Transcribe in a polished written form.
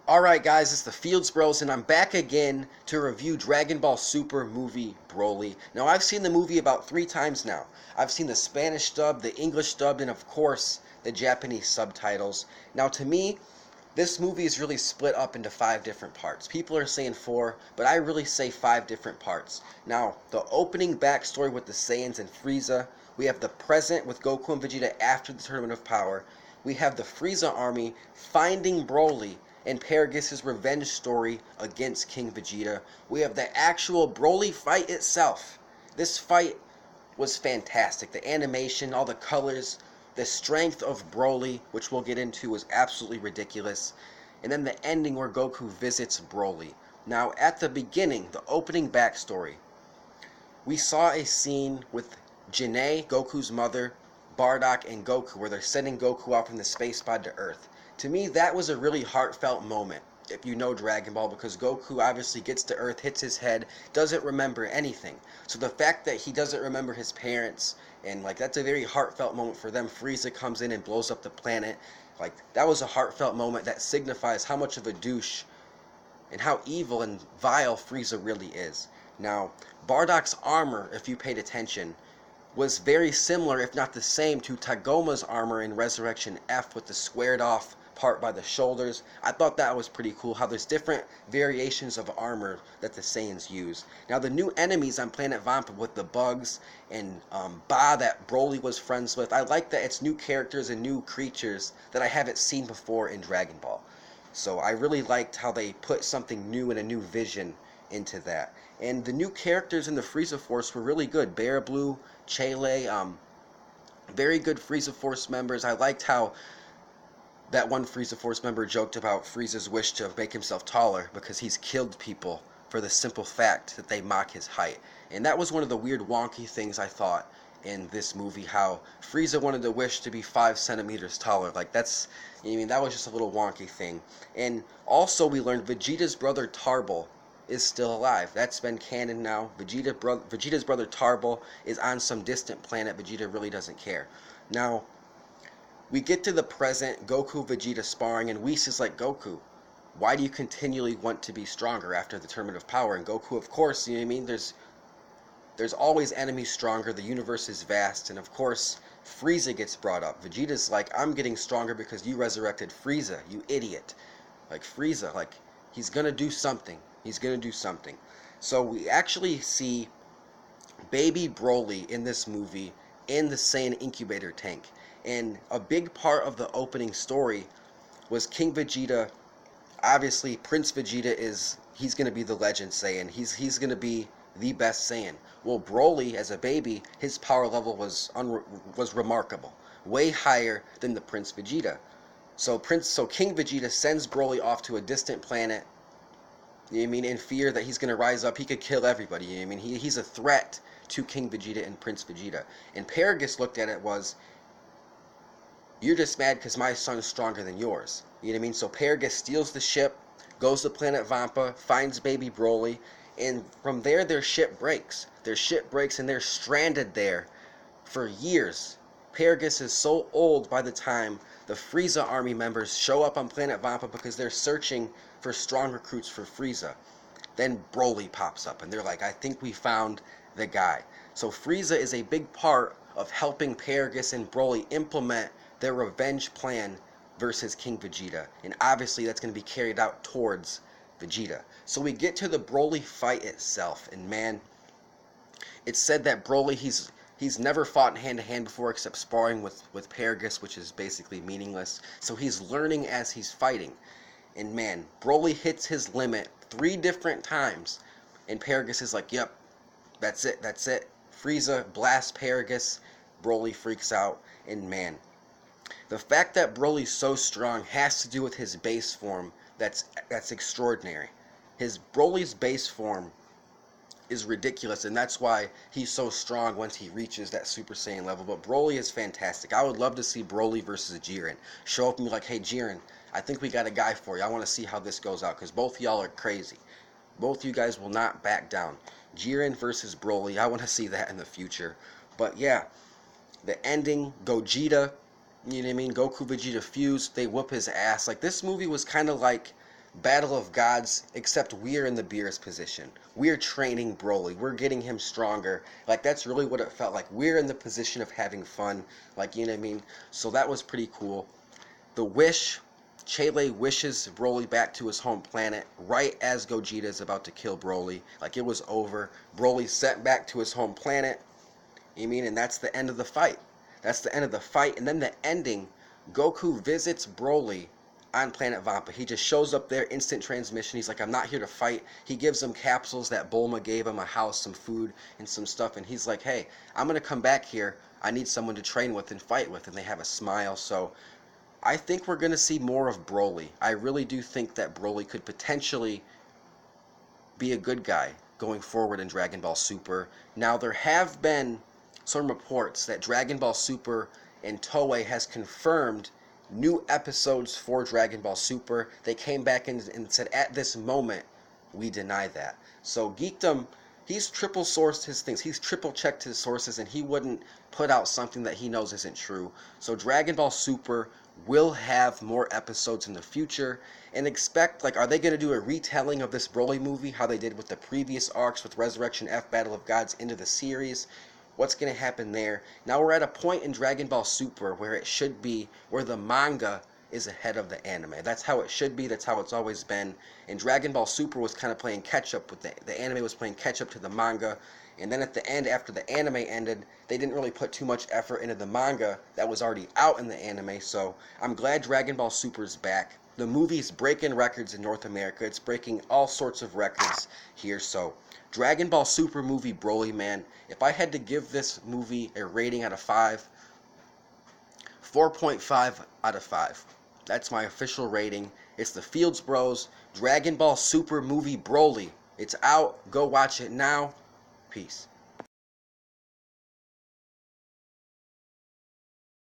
Alright guys, it's the Fields Bros and I'm back again to review Dragon Ball Super movie Broly. Now I've seen the movie about 3 times now. I've seen the Spanish dub, the English dubbed, and of course the Japanese subtitles. Now to me, this movie is really split up into 5 different parts. People are saying 4, but I really say 5 different parts. Now, the opening backstory with the Saiyans and Frieza. We have the present with Goku and Vegeta after the Tournament of Power. We have the Frieza army finding Broly and Paragus' revenge story against King Vegeta. We have the actual Broly fight itself. This fight was fantastic. The animation, all the colors, the strength of Broly, which we'll get into, was absolutely ridiculous. And then the ending where Goku visits Broly. Now, at the beginning, the opening backstory, we saw a scene with Janae, Goku's mother, Bardock, and Goku, where they're sending Goku out from the space pod to Earth. To me, that was a really heartfelt moment, if you know Dragon Ball, because Goku obviously gets to Earth, hits his head, doesn't remember anything. So the fact that he doesn't remember his parents, and that's a very heartfelt moment for them. Frieza comes in and blows up the planet. That was a heartfelt moment that signifies how much of a douche and how evil and vile Frieza really is. Now, Bardock's armor, if you paid attention, was very similar, if not the same, to Tagoma's armor in Resurrection F with the squared off part by the shoulders. I thought that was pretty cool, how there's different variations of armor that the Saiyans use. Now the new enemies on Planet Vampa with the bugs and Ba that Broly was friends with, I like that it's new characters and new creatures that I haven't seen before in Dragon Ball. So I really liked how they put something new and a new vision into that. And the new characters in the Frieza Force were really good. Bear Blue, Chele, very good Frieza Force members. I liked how that one Frieza Force member joked about Frieza's wish to make himself taller because he's killed people for the simple fact that they mock his height. And that was one of the weird wonky things I thought in this movie, how Frieza wanted to wish to be 5 centimeters taller. That was just a little wonky thing. And also we learned Vegeta's brother Tarbal is still alive. That's been canon now. Vegeta's brother Tarbal is on some distant planet. Vegeta really doesn't care. Now, we get to the present, Goku, Vegeta sparring, and Whis is like, Goku, why do you continually want to be stronger after the Tournament of Power? And Goku, of course, you know what I mean? There's always enemies stronger, the universe is vast, and of course, Frieza gets brought up. Vegeta's like, I'm getting stronger because you resurrected Frieza, you idiot. Frieza, he's gonna do something. He's gonna do something. So we actually see baby Broly in this movie in the Saiyan incubator tank. And a big part of the opening story was King Vegeta. Obviously, Prince Vegeta he's going to be the legend Saiyan. He's going to be the best Saiyan. Well, Broly, as a baby, his power level was remarkable. Way higher than the Prince Vegeta. So King Vegeta sends Broly off to a distant planet, you know what I mean, in fear that he's going to rise up. He could kill everybody, you know what I mean. He's a threat to King Vegeta and Prince Vegeta. And Paragus looked at it was, you're just mad because my son's stronger than yours. You know what I mean? So Paragus steals the ship, goes to Planet Vampa, finds baby Broly, and from there their ship breaks. Their ship breaks and they're stranded there for years. Paragus is so old by the time the Frieza army members show up on Planet Vampa because they're searching for strong recruits for Frieza. Then Broly pops up and they're like, I think we found the guy. So Frieza is a big part of helping Paragus and Broly implement their revenge plan versus King Vegeta. And obviously that's going to be carried out towards Vegeta. So we get to the Broly fight itself. And man, it's said that Broly, he's never fought hand-to-hand before except sparring with Paragus, which is basically meaningless. So he's learning as he's fighting. And man, Broly hits his limit 3 different times. And Paragus is like, yep, that's it. Frieza blasts Paragus. Broly freaks out. And man, the fact that Broly's so strong has to do with his base form that's extraordinary. Broly's base form is ridiculous, and that's why he's so strong once he reaches that Super Saiyan level. But Broly is fantastic. I would love to see Broly versus Jiren. Show up and be like, hey Jiren, I think we got a guy for you. I want to see how this goes out, because both y'all are crazy. Both you guys will not back down. Jiren versus Broly, I want to see that in the future. But yeah, the ending, Gogeta, you know what I mean? Goku, Vegeta fuse, they whoop his ass. This movie was kind of like Battle of Gods, except we're in the Beerus position. We're training Broly. We're getting him stronger. Like, that's really what it felt like. We're in the position of having fun. Like, you know what I mean? So that was pretty cool. The wish, Chele wishes Broly back to his home planet right as Gogeta is about to kill Broly. Like, it was over. Broly's sent back to his home planet. You mean? And that's the end of the fight. That's the end of the fight. And then the ending, Goku visits Broly on Planet Vampa. He just shows up there, instant transmission. He's like, I'm not here to fight. He gives him capsules that Bulma gave him, a house, some food, and some stuff. And he's like, hey, I'm going to come back here. I need someone to train with and fight with. And they have a smile. So I think we're going to see more of Broly. I really do think that Broly could potentially be a good guy going forward in Dragon Ball Super. Now, there have been some reports that Dragon Ball Super and Toei has confirmed new episodes for Dragon Ball Super. They came back and said, at this moment, we deny that. So Geekdom, he's triple sourced his things. He's triple checked his sources, and he wouldn't put out something that he knows isn't true. So Dragon Ball Super will have more episodes in the future, and expect, like, are they going to do a retelling of this Broly movie, how they did with the previous arcs with Resurrection F, Battle of Gods into the series? What's going to happen there? Now we're at a point in Dragon Ball Super where it should be, where the manga is ahead of the anime. That's how it should be. That's how it's always been. And Dragon Ball Super was kind of playing catch up with the anime was playing catch up to the manga. And then at the end, after the anime ended, they didn't really put too much effort into the manga that was already out in the anime. So I'm glad Dragon Ball Super is back. The movie's breaking records in North America. It's breaking all sorts of records here. So Dragon Ball Super movie Broly, man. If I had to give this movie a rating out of 5, 4.5 out of 5. That's my official rating. It's the Fields Bros Dragon Ball Super movie Broly. It's out. Go watch it now. Peace.